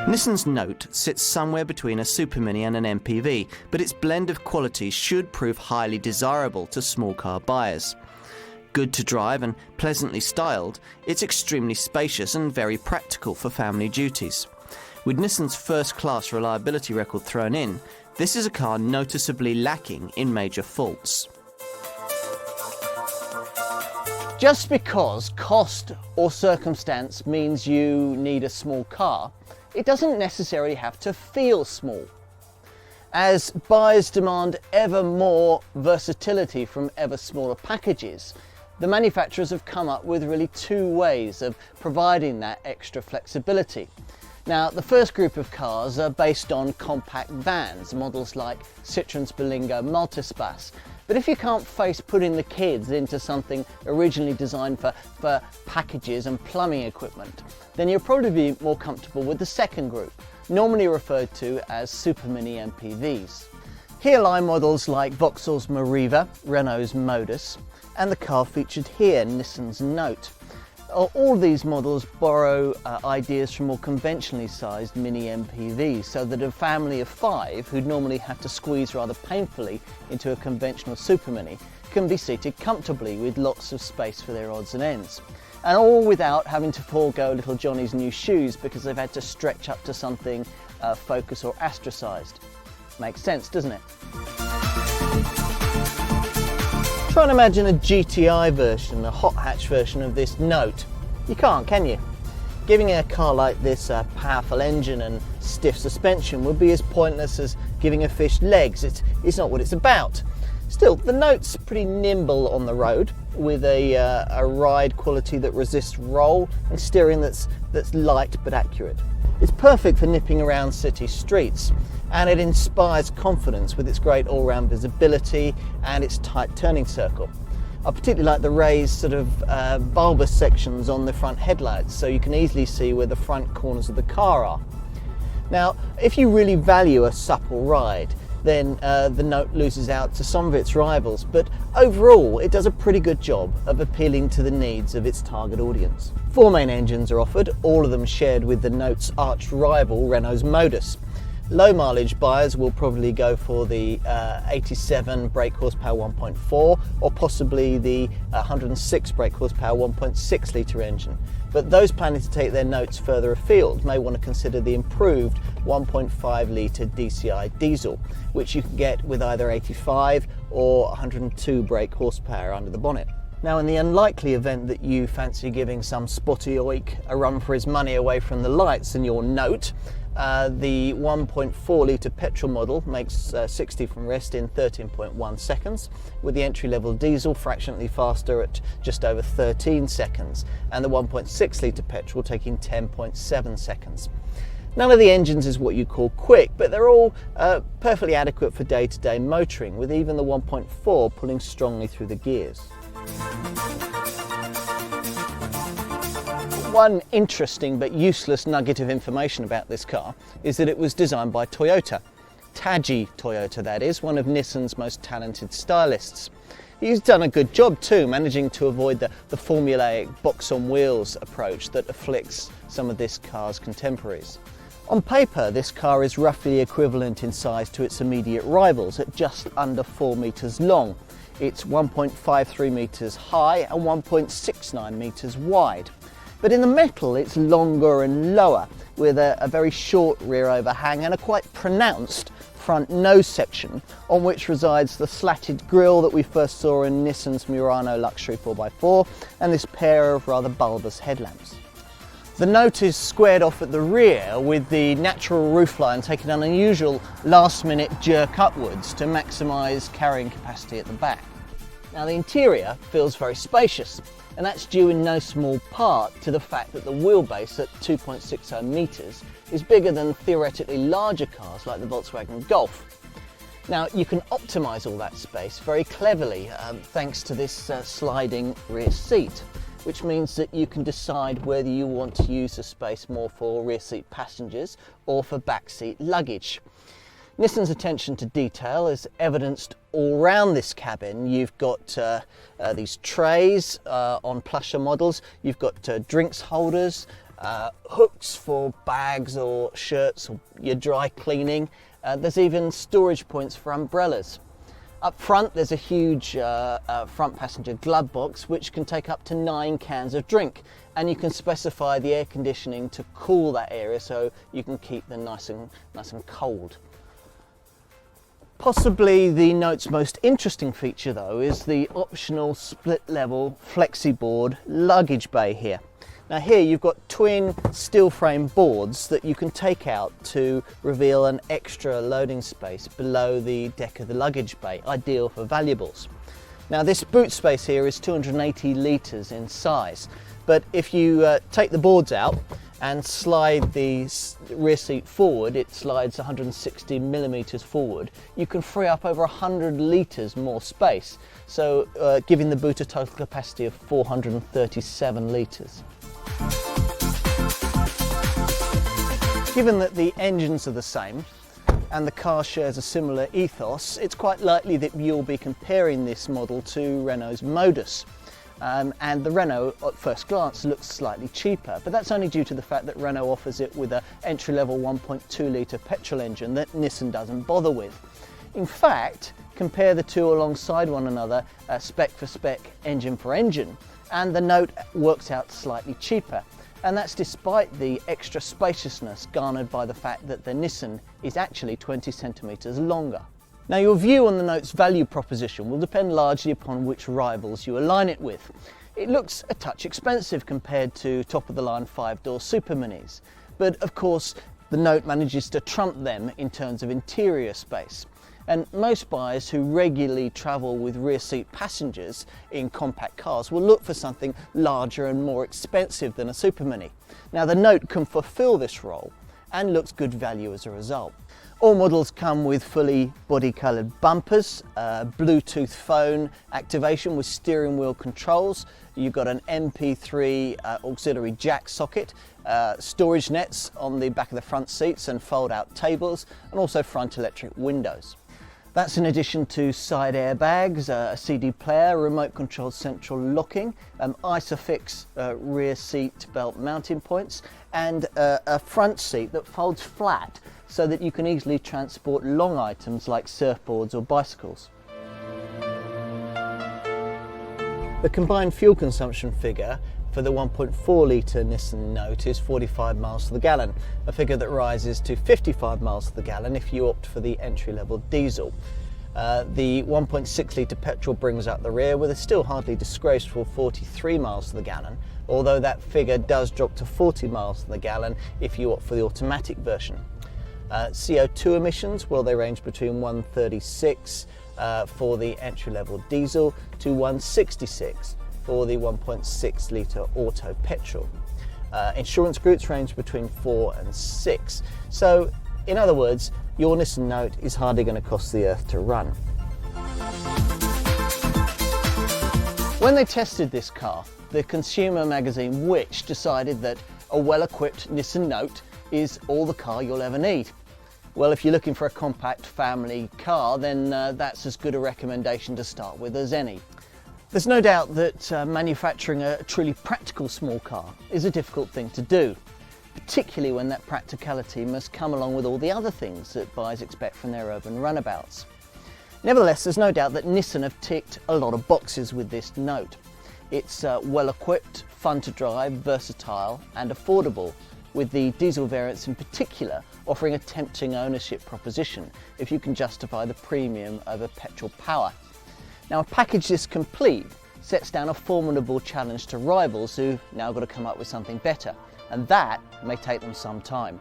Nissan's Note sits somewhere between a Super Mini and an MPV, but its blend of qualities should prove highly desirable to small car buyers. Good to drive and pleasantly styled, it's extremely spacious and very practical for family duties. With Nissan's first-class reliability record thrown in, this is a car noticeably lacking in major faults. Just because cost or circumstance means you need a small car, it doesn't necessarily have to feel small. As buyers demand ever more versatility from ever smaller packages, the manufacturers have come up with really two ways of providing that extra flexibility. Now, the first group of cars are based on compact vans, models like Citroen's Berlingo Multispace. But if you can't face putting the kids into something originally designed for packages and plumbing equipment, then you'll probably be more comfortable with the second group, normally referred to as Super Mini MPVs. Here lie models like Vauxhall's Meriva, Renault's Modus, and the car featured here, Nissan's Note. All these models borrow ideas from more conventionally sized mini MPVs, so that a family of 5 who'd normally have to squeeze rather painfully into a conventional Super Mini can be seated comfortably with lots of space for their odds and ends. And all without having to forego little Johnny's new shoes because they've had to stretch up to something Focus or Astrosized. Makes sense, doesn't it? Try and imagine a GTI version, a hot hatch version of this Note. You can't, can you? Giving a car like this a powerful engine and stiff suspension would be as pointless as giving a fish legs. It's not what it's about. Still, the Note's pretty nimble on the road, with a ride quality that resists roll and steering that's light but accurate. It's perfect for nipping around city streets, and it inspires confidence with its great all-round visibility and its tight turning circle. I particularly like the raised sort of bulbous sections on the front headlights, so you can easily see where the front corners of the car are. Now, if you really value a supple ride, then the Note loses out to some of its rivals, but overall it does a pretty good job of appealing to the needs of its target audience. 4 main engines are offered, all of them shared with the Note's arch rival Renault's Modus. Low mileage buyers will probably go for the 87 brake horsepower 1.4 or possibly the 106 brake horsepower 1.6 litre engine. But those planning to take their Notes further afield may want to consider the improved 1.5 litre DCI diesel, which you can get with either 85 or 102 brake horsepower under the bonnet. Now, in the unlikely event that you fancy giving some spotty oik a run for his money away from the lights in your Note, the 1.4 litre petrol model makes 60 from rest in 13.1 seconds, with the entry-level diesel fractionally faster at just over 13 seconds, and the 1.6 litre petrol taking 10.7 seconds. None of the engines is what you call quick, but they're all perfectly adequate for day-to-day motoring, with even the 1.4 pulling strongly through the gears. One interesting but useless nugget of information about this car is that it was designed by Toyota. Taji Toyota, that is, one of Nissan's most talented stylists. He's done a good job too, managing to avoid the formulaic box on wheels approach that afflicts some of this car's contemporaries. On paper, this car is roughly equivalent in size to its immediate rivals at just under 4 metres long. It's 1.53 metres high and 1.69 metres wide. But in the metal, it's longer and lower, with a very short rear overhang and a quite pronounced front nose section, on which resides the slatted grille that we first saw in Nissan's Murano Luxury 4x4, and this pair of rather bulbous headlamps. The Note is squared off at the rear, with the natural roofline taking an unusual last-minute jerk upwards to maximise carrying capacity at the back. Now, the interior feels very spacious, and that's due in no small part to the fact that the wheelbase at 2.60 metres is bigger than theoretically larger cars like the Volkswagen Golf. Now, you can optimise all that space very cleverly thanks to this sliding rear seat, which means that you can decide whether you want to use the space more for rear seat passengers or for back seat luggage. Nissan's attention to detail is evidenced all round this cabin. You've got these trays on plusher models, you've got drinks holders, hooks for bags or shirts or your dry cleaning. There's even storage points for umbrellas. Up front there's a huge front passenger glove box which can take up to 9 cans of drink, and you can specify the air conditioning to cool that area so you can keep them nice and cold. Possibly the Note's most interesting feature though is the optional split level flexi-board luggage bay here. Now here you've got twin steel frame boards that you can take out to reveal an extra loading space below the deck of the luggage bay, ideal for valuables. Now this boot space here is 280 litres in size, but if you take the boards out and slide the rear seat forward, it slides 160 millimetres forward, you can free up over 100 litres more space, so giving the boot a total capacity of 437 litres. Given that the engines are the same and the car shares a similar ethos, it's quite likely that you'll be comparing this model to Renault's Modus. And the Renault at first glance looks slightly cheaper, but that's only due to the fact that Renault offers it with an entry-level 1.2 litre petrol engine that Nissan doesn't bother with. In fact, compare the two alongside one another, spec for spec, engine for engine, and the Note works out slightly cheaper. And that's despite the extra spaciousness garnered by the fact that the Nissan is actually 20 centimetres longer. Now your view on the Note's value proposition will depend largely upon which rivals you align it with. It looks a touch expensive compared to top-of-the-line 5-door Super Minis, but of course the Note manages to trump them in terms of interior space. And most buyers who regularly travel with rear seat passengers in compact cars will look for something larger and more expensive than a Super Mini. Now the Note can fulfill this role and looks good value as a result. All models come with fully body-coloured bumpers, Bluetooth phone activation with steering wheel controls. You've got an MP3 auxiliary jack socket, storage nets on the back of the front seats and fold-out tables, and also front electric windows. That's in addition to side airbags, a CD player, remote-controlled central locking, ISOFIX rear seat belt mounting points, and a front seat that folds flat so that you can easily transport long items like surfboards or bicycles. The combined fuel consumption figure for the 1.4 litre Nissan Note is 45 miles to the gallon, a figure that rises to 55 miles to the gallon if you opt for the entry-level diesel. The 1.6 litre petrol brings up the rear with a still hardly disgraceful 43 miles to the gallon, although that figure does drop to 40 miles to the gallon if you opt for the automatic version. CO2 emissions, well, they range between 136 for the entry-level diesel to 166 for the 1.6 litre auto petrol. Insurance groups range between 4 and 6. So, in other words, your Nissan Note is hardly going to cost the earth to run. When they tested this car, the consumer magazine Which decided that a well-equipped Nissan Note is all the car you'll ever need. Well, if you're looking for a compact family car, then that's as good a recommendation to start with as any. There's no doubt that manufacturing a truly practical small car is a difficult thing to do, particularly when that practicality must come along with all the other things that buyers expect from their urban runabouts. Nevertheless, there's no doubt that Nissan have ticked a lot of boxes with this Note. It's well equipped, fun to drive, versatile and affordable, with the diesel variants in particular offering a tempting ownership proposition if you can justify the premium over petrol power. Now, a package this complete sets down a formidable challenge to rivals who've now got to come up with something better, and that may take them some time.